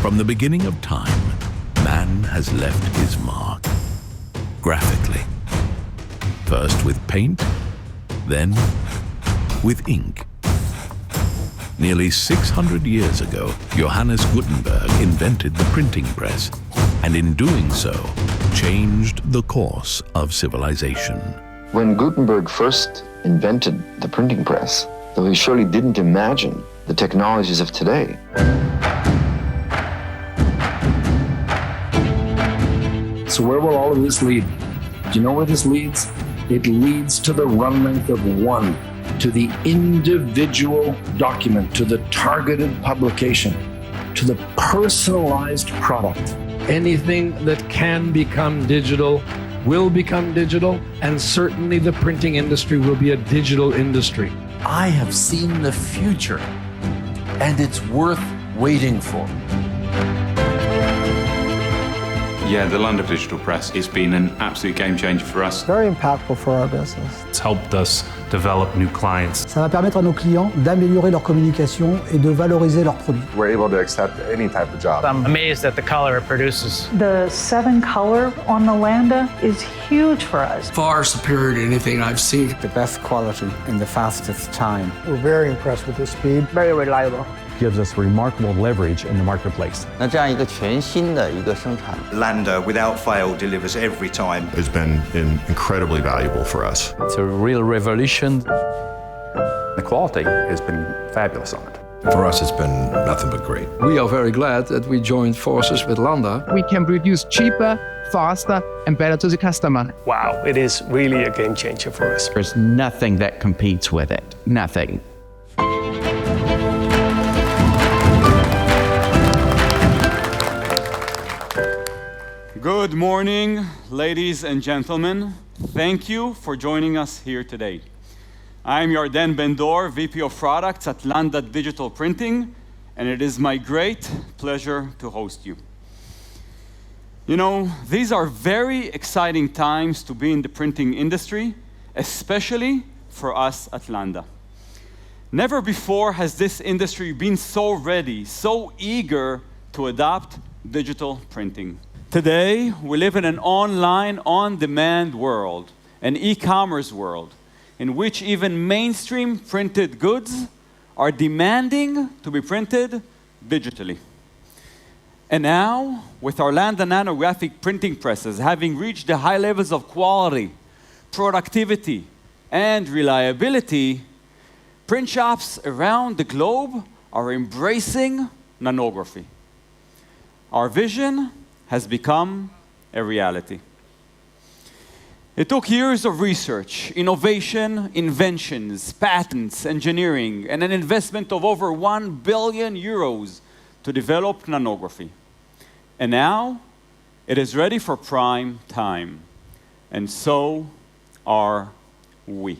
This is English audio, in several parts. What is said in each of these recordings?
From the beginning of time, man has left his mark, graphically. First with paint, then with ink. Nearly 600 years ago, Johannes Gutenberg invented the printing press, and in doing so, changed the course of civilization. When Gutenberg first invented the printing press, though he surely didn't imagine the technologies of today. So where will all of this lead? Do you know where this leads? It leads to the run length of one, to the individual document, to the targeted publication, to the personalized product. Anything that can become digital will become digital, and certainly the printing industry will be a digital industry. I have seen the future, and it's worth waiting for. Yeah, the Landa digital press has been an absolute game changer for us. Very impactful for our business. It's helped us develop new clients. Ça va permettre à nos clients d'améliorer leur communication et de valoriser leurs produits. We're able to accept any type of job. I'm amazed at the color it produces. The 7 color on the Landa is huge for us. Far superior to anything I've seen. The best quality in the fastest time. We're very impressed with the speed. Very reliable. Gives us remarkable leverage in the marketplace. 那这样一个全新的一个生产 Landa, without fail, delivers every time. It's been incredibly valuable for us. It's a real revolution. The quality has been fabulous on it. For us, it's been nothing but great. We are very glad that we joined forces with Landa. We can produce cheaper, faster, and better to the customer. Wow, it is really a game changer for us. There's nothing that competes with it. Nothing. Good morning, ladies and gentlemen. Thank you for joining us here today. I'm Yarden Ben-Dor, VP of Products at Landa Digital Printing, and it is my great pleasure to host you. You know, these are very exciting times to be in the printing industry, especially for us at Landa. Never before has this industry been so ready, so eager to adopt digital printing. Today, we live in an online, on-demand world, an e-commerce world, in which even mainstream printed goods are demanding to be printed digitally. And now, with our Landa nanographic printing presses having reached the high levels of quality, productivity, and reliability, print shops around the globe are embracing nanography. Our vision has become a reality. It took years of research, innovation, inventions, patents, engineering, and an investment of over 1 billion euros to develop nanography. And now, it is ready for prime time. And so are we.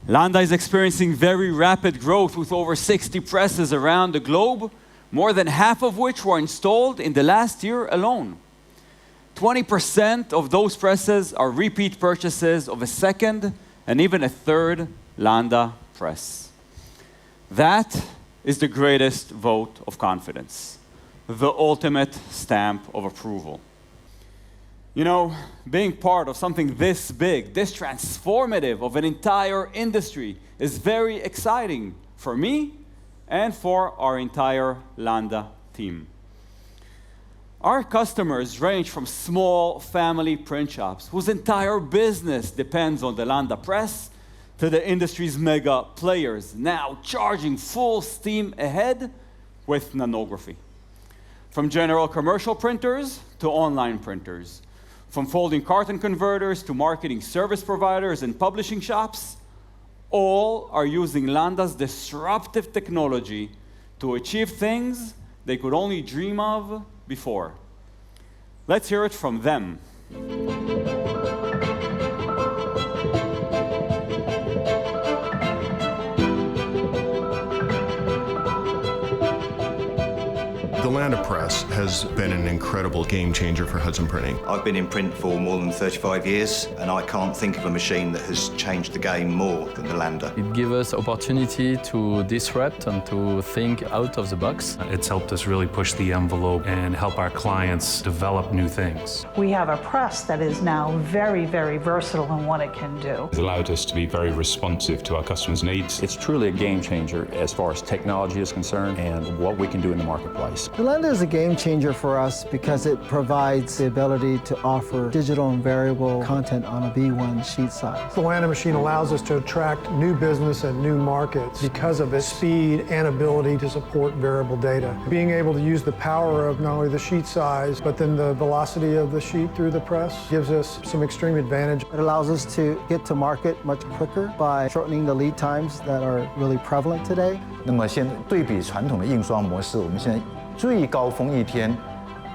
Landa is experiencing very rapid growth with over 60 presses around the globe, more than half of which were installed in the last year alone. 20% of those presses are repeat purchases of a second and even a third Landa press. That is the greatest vote of confidence, the ultimate stamp of approval. You know, being part of something this big, this transformative of an entire industry is very exciting for me and for our entire Landa team. Our customers range from small family print shops whose entire business depends on the Landa press to the industry's mega players, now charging full steam ahead with nanography. From general commercial printers to online printers, from folding carton converters to marketing service providers and publishing shops, all are using Landa's disruptive technology to achieve things they could only dream of before. Let's hear it from them. The Landa press has been an incredible game changer for Hudson Printing. I've been in print for more than 35 years, and I can't think of a machine that has changed the game more than the Landa. It gives us opportunity to disrupt and to think out of the box. It's helped us really push the envelope and help our clients develop new things. We have a press that is now very, very versatile in what it can do. It's allowed us to be very responsive to our customers' needs. It's truly a game changer as far as technology is concerned and what we can do in the marketplace. The Landa is a game changer for us because it provides the ability to offer digital and variable content on a B1 sheet size. The Landa machine allows us to attract new business and new markets because of its speed and ability to support variable data. Being able to use the power of not only the sheet size, but then the velocity of the sheet through the press gives us some extreme advantage. It allows us to get to market much quicker by shortening the lead times that are really prevalent today. 那么现在对比传统的印刷模式，我们现在最高峰一天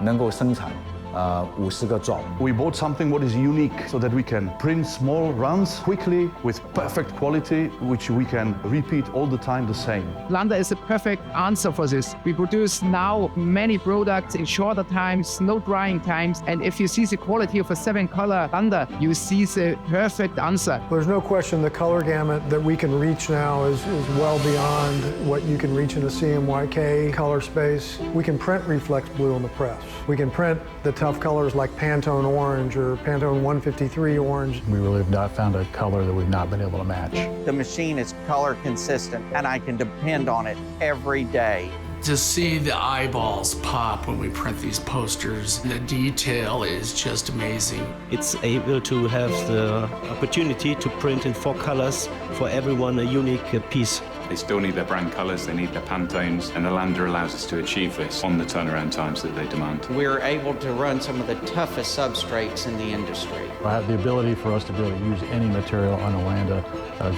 能够生产50个照。 We bought something what is unique so that we can print small runs quickly with perfect quality, which we can repeat all the time the same. Landa is a perfect answer for this. We produce now many products in shorter times, no drying times, and if you see the quality of a 7-color Landa, you see the perfect answer. There's no question the color gamut that we can reach now is well beyond what you can reach in a CMYK color space. We can print reflex blue on the press. We can print the tough colors like Pantone orange or Pantone 153 orange. We really have not found a color that we've not been able to match. The machine is color consistent, and I can depend on it every day. To see the eyeballs pop when we print these posters, the detail is just amazing. It's able to have the opportunity to print in 4 colors, for everyone a unique piece. They still need their brand colours, they need their Pantones, and the Landa allows us to achieve this on the turnaround times that they demand. We're able to run some of the toughest substrates in the industry. The ability for us to be able to use any material on the Landa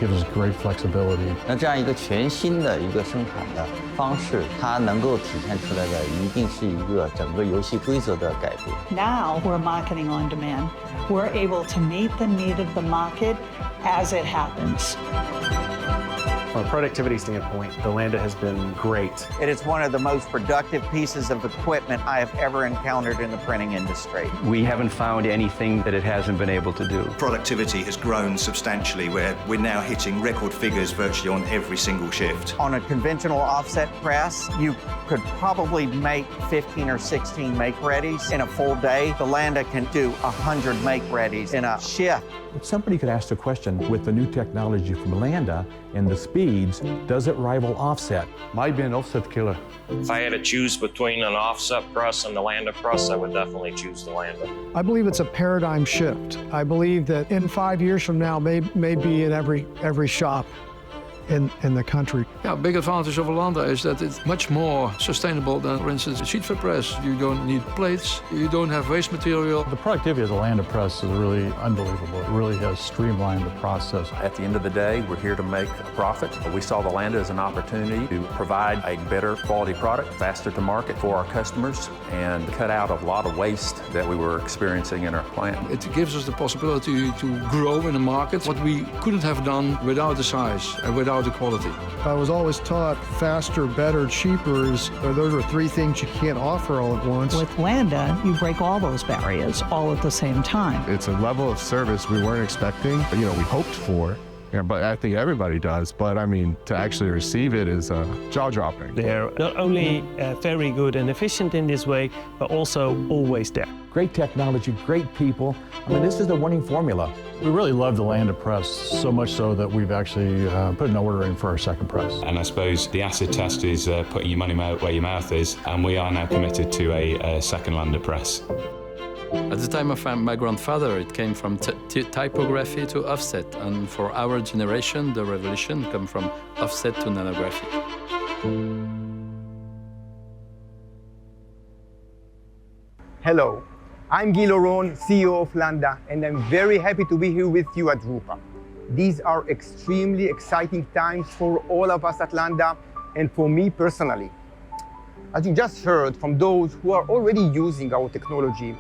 gives us great flexibility. 那这样一个全新的一个生产的方式，它能够体现出来的一定是一个整个游戏规则的改变。Now we're marketing on demand. We're able to meet the need of the market as it happens. From a productivity standpoint, the Landa has been great. It is one of the most productive pieces of equipment I have ever encountered in the printing industry. We haven't found anything that it hasn't been able to do. Productivity has grown substantially, where we're now hitting record figures virtually on every single shift. On a conventional offset press, you could probably make 15 or 16 make-readies in a full day. The Landa can do 100 make-readies in a shift. If somebody could ask the question, with the new technology from Landa and the speeds, does it rival offset? Might be an offset killer. If I had to choose between an offset press and the Landa press, I would definitely choose the Landa. I believe it's a paradigm shift. I believe that in 5 years from now, may be in every shop in the country. Yeah, big advantage of a Landa is that it's much more sustainable than, for instance, a sheet fed press. You don't need plates, you don't have waste material. The productivity of the Landa press is really unbelievable. It really has streamlined the process. At the end of the day, we're here to make a profit. We saw the Landa as an opportunity to provide a better quality product, faster to market for our customers, and cut out a lot of waste that we were experiencing in our plant. It gives us the possibility to grow in the market, what we couldn't have done without the size and without the quality. I was always taught faster, better, cheaper those are 3 things you can't offer all at once. With Landa, you break all those barriers all at the same time. It's a level of service we weren't expecting, we hoped for. Yeah, but I think everybody does. But I mean, to actually receive it is jaw-dropping. They're not only very good and efficient in this way, but also always there. Great technology, great people. I mean, this is the winning formula. We really love the Landa press, so much so that we've actually put an order in for our second press. And I suppose the acid test is putting your money where your mouth is, and we are now committed to a second Landa press. At the time of my grandfather, it came from typography to offset, and for our generation, the revolution came from offset to nanography. Hello, I'm Guy Laurent, CEO of Landa, and I'm very happy to be here with you at drupa. These are extremely exciting times for all of us at Landa and for me personally. As you just heard from those who are already using our technology,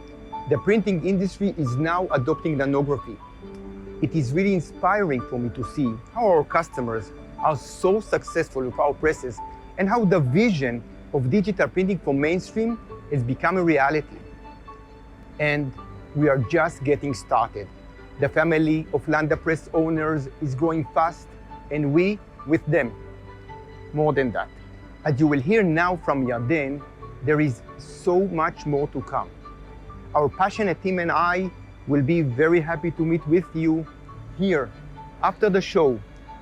the printing industry is now adopting nanography. It is really inspiring for me to see how our customers are so successful with our presses and how the vision of digital printing for mainstream has become a reality. And we are just getting started. The family of Landa Press owners is growing fast, and we with them. More than that, as you will hear now from Yarden, there is so much more to come. Our passionate team and I will be very happy to meet with you here after the show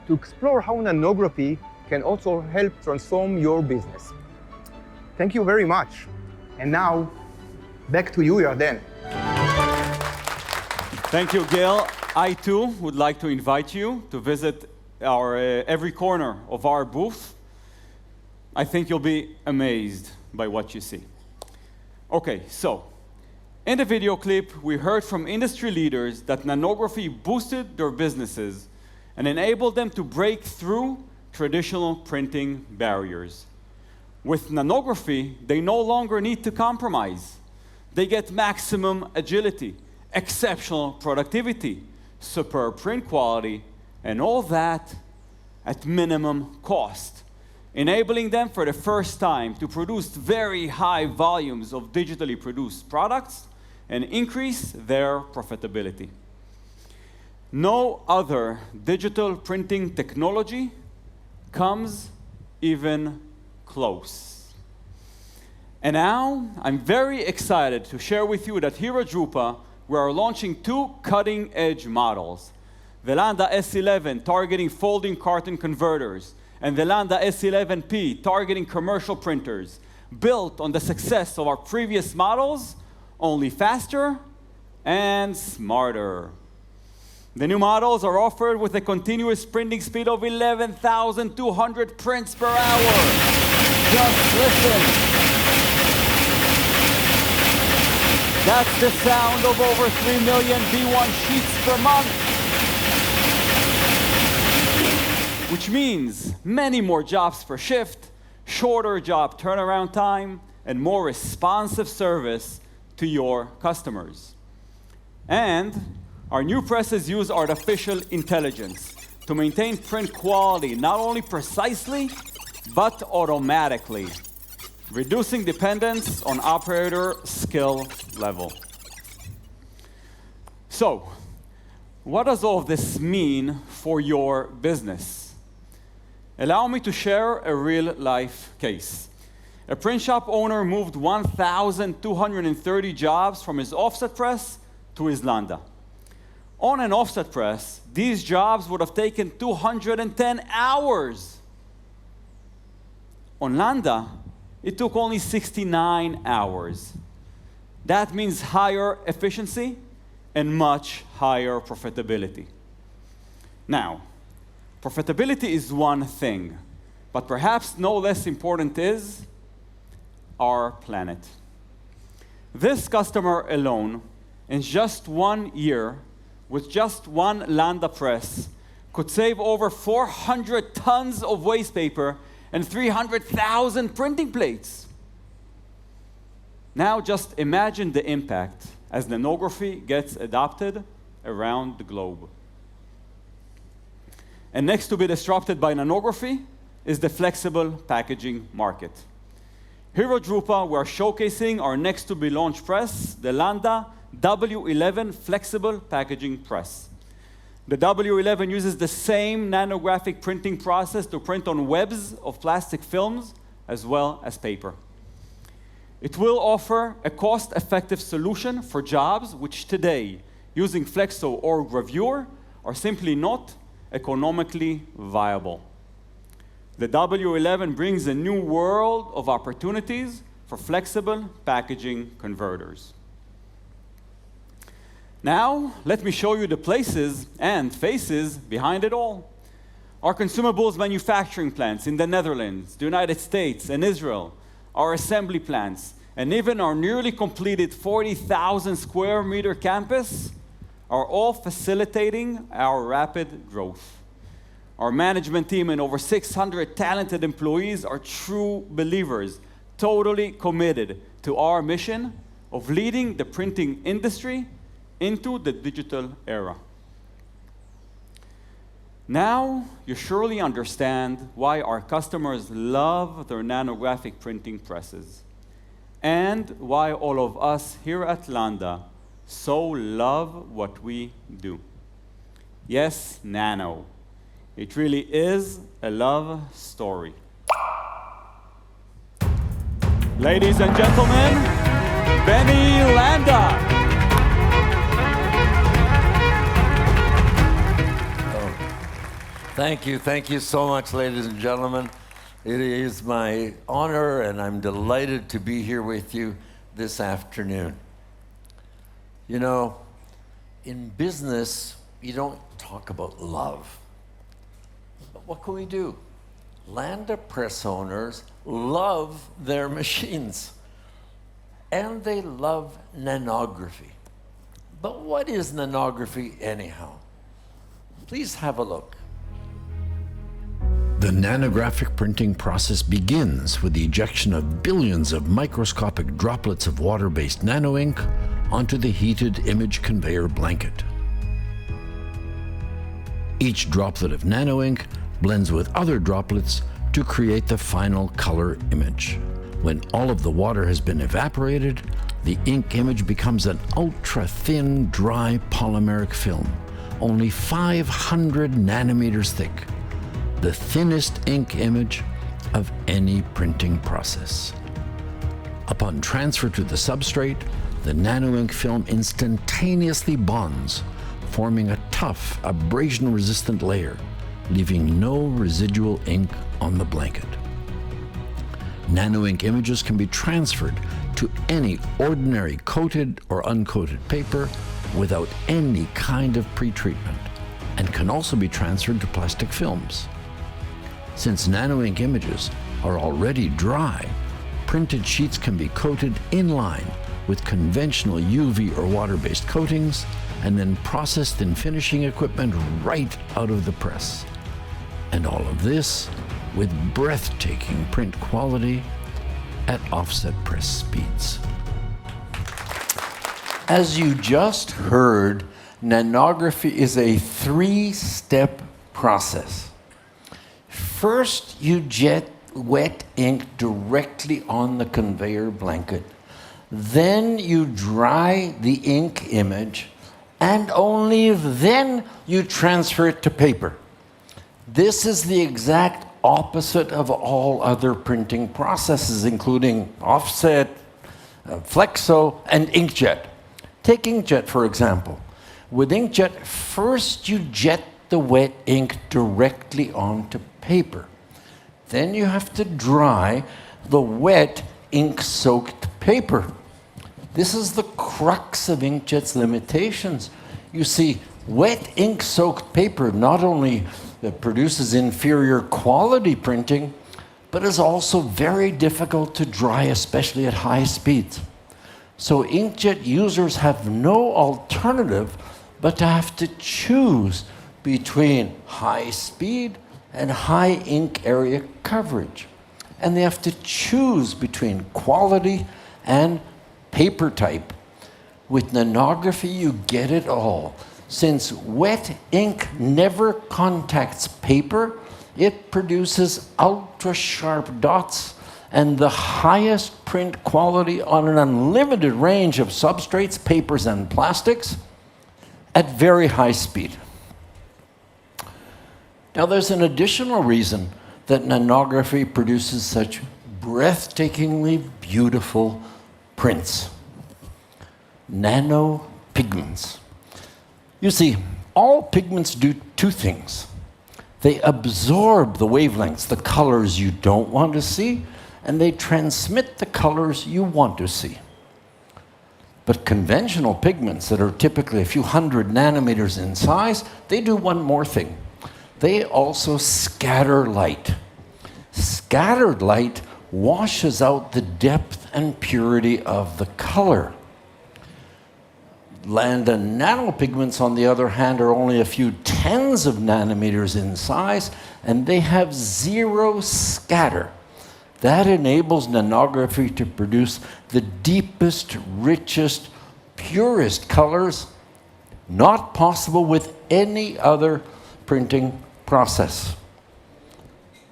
to explore how nanography can also help transform your business. Thank you very much. And now, back to you, Yarden. Thank you, Gil. I too would like to invite you to visit our every corner of our booth. I think you'll be amazed by what you see. Okay, so in the video clip, we heard from industry leaders that nanography boosted their businesses and enabled them to break through traditional printing barriers. With nanography, they no longer need to compromise. They get maximum agility, exceptional productivity, superb print quality, and all that at minimum cost, enabling them for the first time to produce very high volumes of digitally produced products and increase their profitability. No other digital printing technology comes even close. And now, I'm very excited to share with you that here at drupa, we are launching two cutting-edge models. The Landa S11 targeting folding carton converters, and the Landa S11P targeting commercial printers, built on the success of our previous models, only faster and smarter. The new models are offered with a continuous printing speed of 11,200 prints per hour. Just listen. That's the sound of over 3 million V1 sheets per month. Which means many more jobs per shift, shorter job turnaround time, and more responsive service to your customers. And our new presses use artificial intelligence to maintain print quality not only precisely, but automatically, reducing dependence on operator skill level. So, what does all of this mean for your business? Allow me to share a real-life case. A print shop owner moved 1,230 jobs from his offset press to his Landa. On an offset press, these jobs would have taken 210 hours. On Landa, it took only 69 hours. That means higher efficiency and much higher profitability. Now, profitability is one thing, but perhaps no less important is our planet. This customer alone, in just 1 year, with just one Landa press, could save over 400 tons of waste paper and 300,000 printing plates. Now just imagine the impact as nanography gets adopted around the globe. And next to be disrupted by nanography is the flexible packaging market. Here at drupa, we are showcasing our next to be launched press, the Landa W11 Flexible Packaging Press. The W11 uses the same nanographic printing process to print on webs of plastic films as well as paper. It will offer a cost-effective solution for jobs which today, using flexo or gravure, are simply not economically viable. The W11 brings a new world of opportunities for flexible packaging converters. Now, let me show you the places and faces behind it all. Our consumables manufacturing plants in the Netherlands, the United States, and Israel, our assembly plants, and even our nearly completed 40,000 square meter campus are all facilitating our rapid growth. Our management team and over 600 talented employees are true believers, totally committed to our mission of leading the printing industry into the digital era. Now, you surely understand why our customers love their nanographic printing presses, and why all of us here at Landa so love what we do. Yes, Nano. It really is a love story. Ladies and gentlemen, Benny Landa. Thank you so much, ladies and gentlemen. It is my honor, and I'm delighted to be here with you this afternoon. You know, in business, you don't talk about love. But what can we do? Landa press owners love their machines, and they love nanography. But what is nanography anyhow? Please have a look. The nanographic printing process begins with the ejection of billions of microscopic droplets of water-based nano ink onto the heated image conveyor blanket. Each droplet of nano ink blends with other droplets to create the final color image. When all of the water has been evaporated, the ink image becomes an ultra-thin, dry polymeric film, only 500 nanometers thick, the thinnest ink image of any printing process. Upon transfer to the substrate, the nano ink film instantaneously bonds, forming a tough, abrasion-resistant layer, leaving no residual ink on the blanket. Nano ink images can be transferred to any ordinary coated or uncoated paper without any kind of pretreatment, and can also be transferred to plastic films. Since nano ink images are already dry, printed sheets can be coated in line with conventional UV or water-based coatings, and then processed in finishing equipment right out of the press. And all of this with breathtaking print quality at offset press speeds. As you just heard, nanography is a three-step process. First, you jet wet ink directly on the conveyor blanket. Then you dry the ink image, and only then you transfer it to paper. This is the exact opposite of all other printing processes, including offset, flexo, and inkjet. Take inkjet, for example. With inkjet, first you jet the wet ink directly onto paper. Then you have to dry the wet ink-soaked paper. This is the crux of inkjet's limitations. You see, wet ink-soaked paper not only produces inferior quality printing, but is also very difficult to dry, especially at high speeds. So inkjet users have no alternative but to have to choose between high speed and high ink area coverage. And they have to choose between quality and paper type. With nanography, you get it all. Since wet ink never contacts paper, it produces ultra-sharp dots and the highest print quality on an unlimited range of substrates, papers, and plastics at very high speed. Now, there's an additional reason that nanography produces such breathtakingly beautiful prints. Nano pigments. You see, all pigments do two things. They absorb the wavelengths, the colors you don't want to see, and they transmit the colors you want to see. But conventional pigments that are typically a few hundred nanometers in size, they do one more thing. They also scatter light. Scattered light washes out the depth and purity of the color. Landa nanopigments, on the other hand, are only a few tens of nanometers in size, and they have zero scatter. That enables nanography to produce the deepest, richest, purest colors not possible with any other printing process.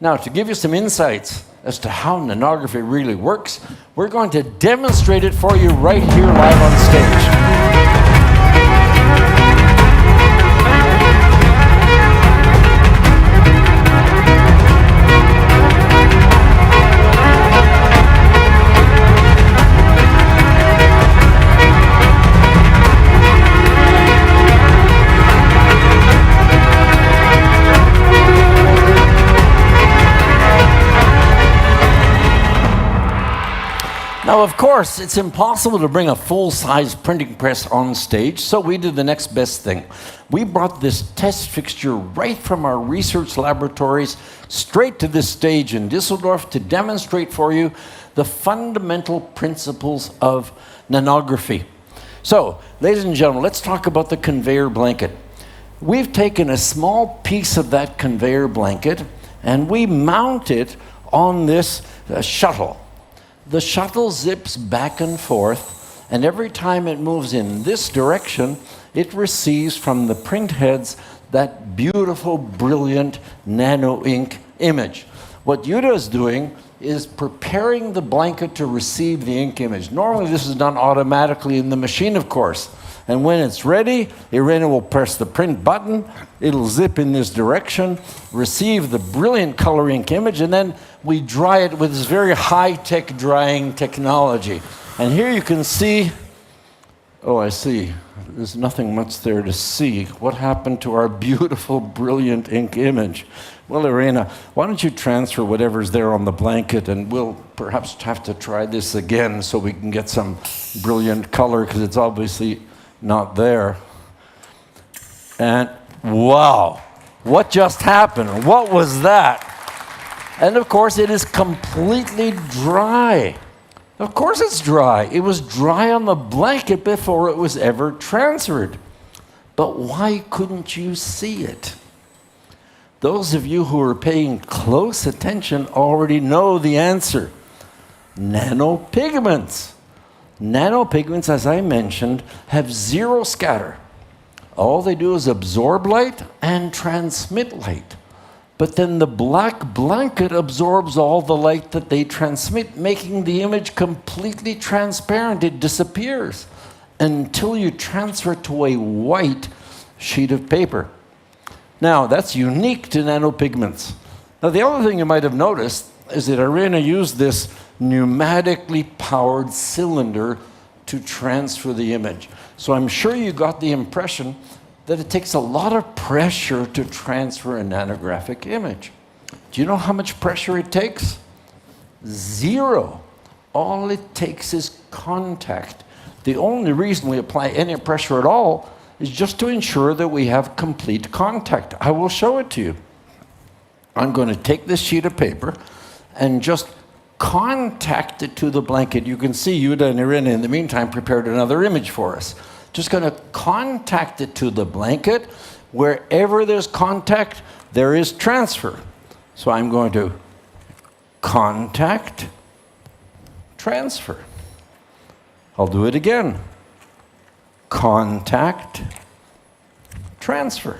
Now, to give you some insights as to how nanography really works, we're going to demonstrate it for you right here live on stage. Now, of course, it's impossible to bring a full-size printing press on stage, so we did the next best thing. We brought this test fixture right from our research laboratories straight to this stage in Düsseldorf to demonstrate for you the fundamental principles of nanography. So, ladies and gentlemen, let's talk about the conveyor blanket. We've taken a small piece of that conveyor blanket and we mount it on this shuttle. The shuttle zips back and forth, and every time it moves in this direction, it receives from the print heads that beautiful, brilliant nano ink image. What Yuta is doing is preparing the blanket to receive the ink image. Normally this is done automatically in the machine, of course. And when it's ready, Irina will press the print button, it'll zip in this direction, receive the brilliant color ink image, and then we dry it with this very high-tech drying technology. And here you can see, oh, I see, there's nothing much there to see. What happened to our beautiful, brilliant ink image? Well, Irina, why don't you transfer whatever's there on the blanket, and we'll perhaps have to try this again so we can get some brilliant color, because it's obviously not there. And wow, what just happened? What was that? And of course, it is completely dry. Of course it's dry. It was dry on the blanket before it was ever transferred. But why couldn't you see it? Those of you who are paying close attention already know the answer. Nanopigments. Nanopigments, as I mentioned, have zero scatter. All they do is absorb light and transmit light. But then the black blanket absorbs all the light that they transmit, making the image completely transparent. It disappears until you transfer it to a white sheet of paper. Now, that's unique to nanopigments. Now, the other thing you might have noticed is that Irina used this pneumatically powered cylinder to transfer the image. So I'm sure you got the impression that it takes a lot of pressure to transfer a nanographic image. Do you know how much pressure it takes? Zero. All it takes is contact. The only reason we apply any pressure at all is just to ensure that we have complete contact. I will show it to you. I'm going to take this sheet of paper and just contact it to the blanket. You can see Yuta and Irina in the meantime prepared another image for us. Just going to contact it to the blanket. Wherever there's contact, there is transfer. So I'm going to contact, transfer. I'll do it again. Contact, transfer.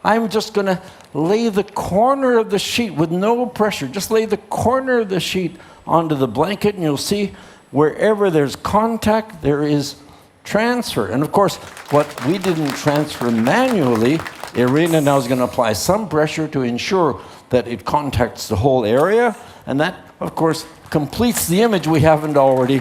I'm just going to lay the corner of the sheet with no pressure. Just lay the corner of the sheet onto the blanket, and you'll see wherever there's contact, there is transfer. And of course, what we didn't transfer manually, Irina now is going to apply some pressure to ensure that it contacts the whole area, and that, of course, completes the image we haven't already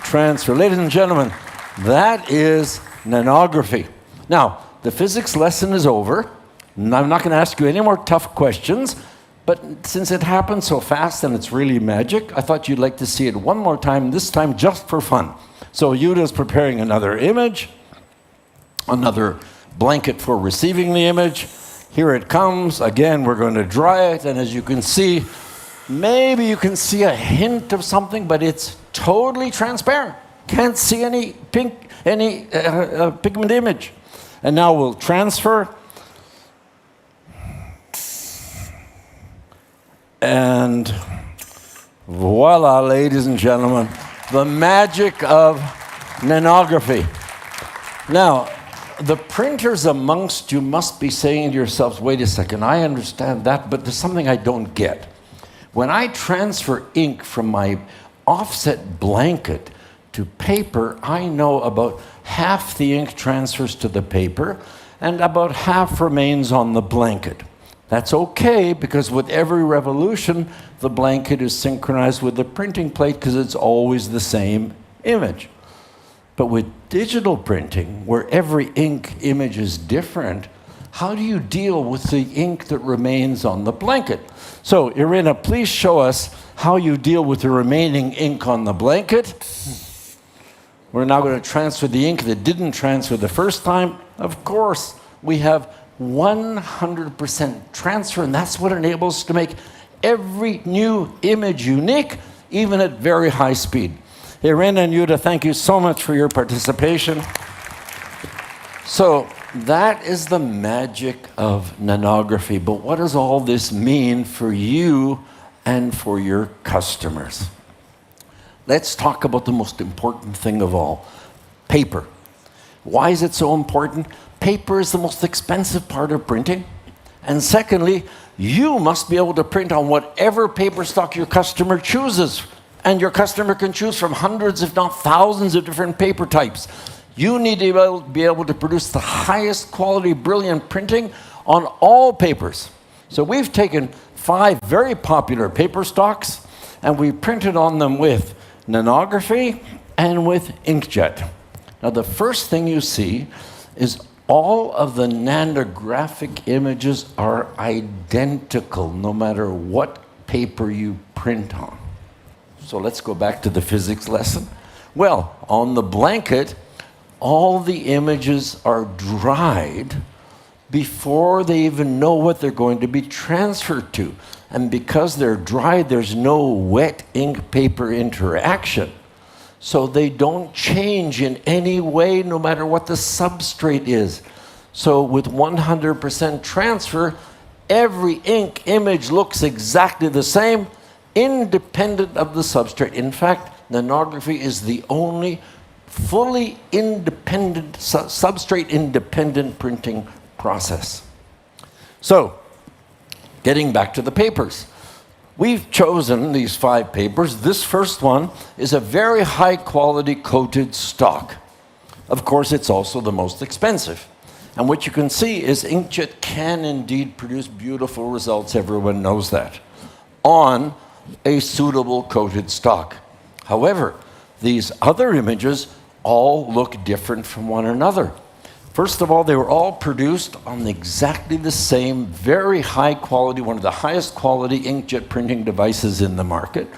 transferred. Ladies and gentlemen, that is nanography. Now, the physics lesson is over. And I'm not going to ask you any more tough questions, but since it happened so fast and it's really magic, I thought you'd like to see it one more time, this time just for fun. So Yuta's preparing another image, another blanket for receiving the image. Here it comes. Again, we're going to dry it, and as you can see, maybe you can see a hint of something, but it's totally transparent. Can't see any pigment image. And now we'll transfer. And voila, ladies and gentlemen, the magic of nanography. Now, the printers amongst you must be saying to yourselves, wait a second, I understand that, but there's something I don't get. When I transfer ink from my offset blanket to paper, I know about half the ink transfers to the paper and about half remains on the blanket. That's okay, because with every revolution, the blanket is synchronized with the printing plate because it's always the same image. But with digital printing, where every ink image is different, how do you deal with the ink that remains on the blanket? So, Irina, please show us how you deal with the remaining ink on the blanket. We're now going to transfer the ink that didn't transfer the first time. Of course, we have 100% transfer, and that's what enables us to make every new image unique, even at very high speed. Irina and Yuta, thank you so much for your participation. So that is the magic of nanography. But what does all this mean for you and for your customers? Let's talk about the most important thing of all, paper. Why is it so important? Paper is the most expensive part of printing. And secondly, you must be able to print on whatever paper stock your customer chooses. And your customer can choose from hundreds, if not thousands, of different paper types. You need to be able to produce the highest quality, brilliant printing on all papers. So we've taken 5 very popular paper stocks, and we printed on them with nanography and with inkjet. Now, the first thing you see is all of the nanographic images are identical, no matter what paper you print on. So let's go back to the physics lesson. Well, on the blanket, all the images are dried before they even know what they're going to be transferred to. And because they're dried, there's no wet ink paper interaction. So they don't change in any way, no matter what the substrate is. So with 100% transfer, every ink image looks exactly the same, independent of the substrate. In fact, nanography is the only fully independent, substrate-independent printing process. So, getting back to the papers. We've chosen these 5 papers. This first one is a very high-quality coated stock. Of course, it's also the most expensive. And what you can see is inkjet can indeed produce beautiful results, everyone knows that, on a suitable coated stock. However, these other images all look different from one another. First of all, they were all produced on exactly the same, very high quality, one of the highest quality inkjet printing devices in the market.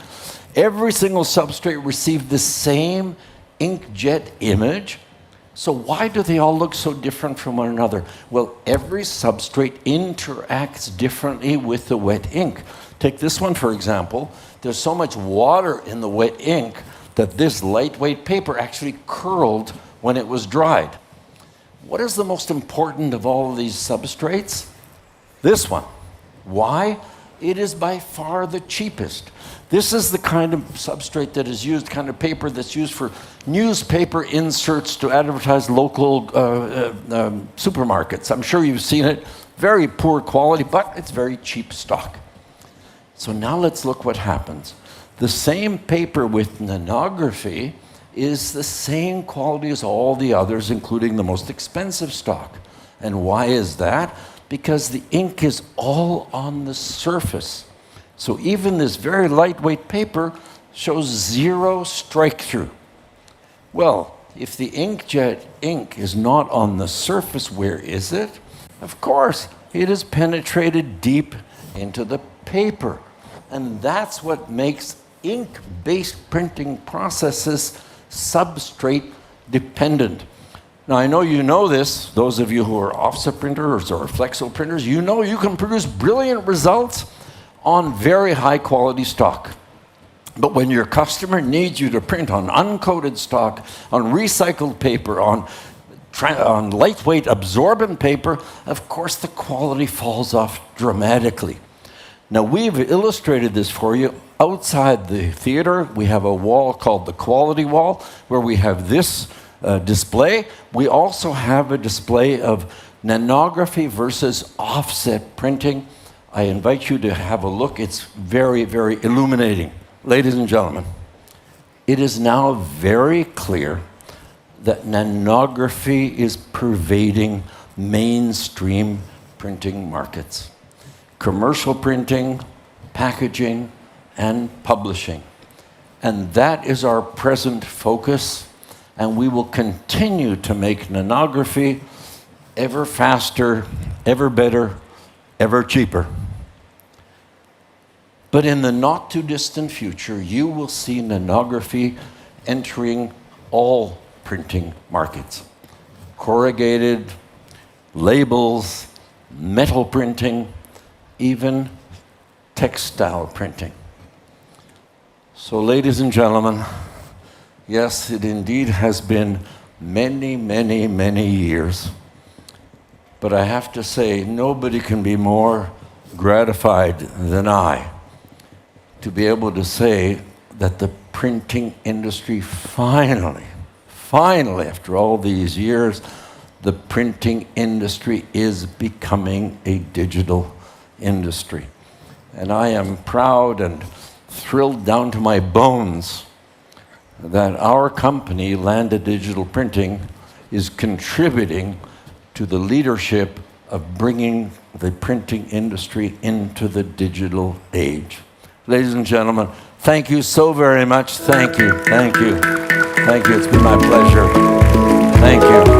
Every single substrate received the same inkjet image. So why do they all look so different from one another? Well, every substrate interacts differently with the wet ink. Take this one, for example. There's so much water in the wet ink that this lightweight paper actually curled when it was dried. What is the most important of all of these substrates? This one. Why? It is by far the cheapest. This is the kind of substrate that is used, kind of paper that's used for newspaper inserts to advertise local supermarkets. I'm sure you've seen it. Very poor quality, but it's very cheap stock. So now let's look what happens. The same paper with nanography is the same quality as all the others, including the most expensive stock. And why is that? Because the ink is all on the surface. So even this very lightweight paper shows 0 strike-through. Well, if the inkjet ink is not on the surface, where is it? Of course, it has penetrated deep into the paper. And that's what makes ink-based printing processes substrate dependent. Now, I know you know this, those of you who are offset printers or flexo printers, you know you can produce brilliant results on very high quality stock. But when your customer needs you to print on uncoated stock, on recycled paper, on lightweight absorbent paper, of course the quality falls off dramatically. Now we've illustrated this for you. Outside the theater, we have a wall called the quality wall, where we have this display. We also have a display of nanography versus offset printing. I invite you to have a look. It's very, very illuminating. Ladies and gentlemen, it is now very clear that nanography is pervading mainstream printing markets. Commercial printing, packaging, and publishing. And that is our present focus, and we will continue to make nanography ever faster, ever better, ever cheaper. But in the not too distant future, you will see nanography entering all printing markets. Corrugated, labels, metal printing, even textile printing. So ladies and gentlemen, yes, it indeed has been many, many, many years. But I have to say, nobody can be more gratified than I to be able to say that the printing industry finally, after all these years, the printing industry is becoming a digital industry. And I am proud and thrilled down to my bones that our company, Landa Digital Printing, is contributing to the leadership of bringing the printing industry into the digital age. Ladies and gentlemen, thank you so very much. Thank you, thank you, thank you. It's been my pleasure. Thank you.